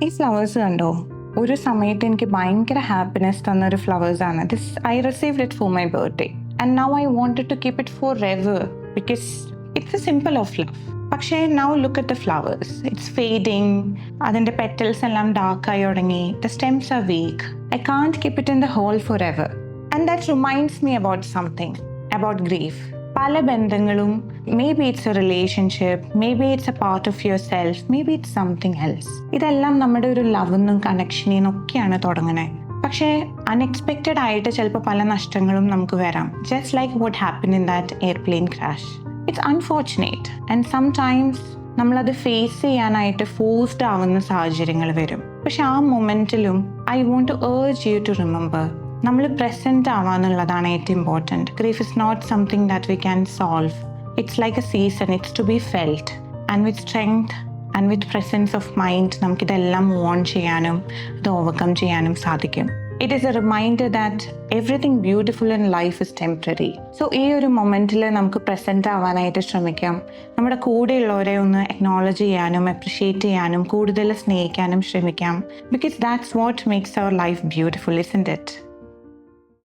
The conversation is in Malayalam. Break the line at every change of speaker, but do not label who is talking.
ഈ ഫ്ലവേഴ്സ് കണ്ടോ? ഒരു സമയത്ത് എനിക്ക് ഭയങ്കര ഹാപ്പിനെസ് തന്നൊരു ഫ്ലവേഴ്സാണ്. I received it for my birthday and now I wanted to keep it for ever because it's a simple of love. പക്ഷേ now look at the flowers, it's fading. അതിൻ്റെ പെറ്റൽസ് എല്ലാം ഡാർക്കായി തുടങ്ങി. The stems are weak. I can't keep it in the whole for ever. And that reminds me about something, about grief. പല ബന്ധങ്ങളും, maybe it's a relationship, maybe it's A part of your self, may be it's something else. ഇതെല്ലാം നമ്മുടെ ഒരു ലവെന്നും കണക്ഷനിൽ ഒക്കെയാണ് തുടങ്ങണേ. പക്ഷേ അൺഎക്സ്പെക്റ്റഡ് ആയിട്ട് ചിലപ്പോൾ പല നഷ്ടങ്ങളും നമുക്ക് വരാം. Just like what happen in that airplane crash. It's unfortunate and sometimes നമ്മളത് ഫേസ് ചെയ്യാനായിട്ട് ഫോഴ്സ്ഡ് ആവുന്ന സാഹചര്യങ്ങൾ വരും. പക്ഷെ ആ മൊമെൻറ്റിലും I want to urge you to remember, നമ്മൾ പ്രസൻറ്റ് ആവാന്നുള്ളതാണ് ഏറ്റവും important. Grief is not something that we can solve. It's like a season, it's to be felt. And with strength and with presence of mind നമുക്കിതെല്ലാം മൂവ് ഓൺ ചെയ്യാനും ഇത് ഓവർകം ചെയ്യാനും സാധിക്കും. It is a reminder that everything beautiful in life is temporary. So ഈ ഒരു മൊമെൻറ്റിൽ നമുക്ക് പ്രസൻറ്റ് ആവാനായിട്ട് ശ്രമിക്കാം. നമ്മുടെ കൂടെയുള്ളവരെ ഒന്ന് അക്നോളജ് ചെയ്യാനും അപ്രിഷ്യേറ്റ് ചെയ്യാനും കൂടുതൽ സ്നേഹിക്കാനും ശ്രമിക്കാം. Because that's what makes our life beautiful, isn't it?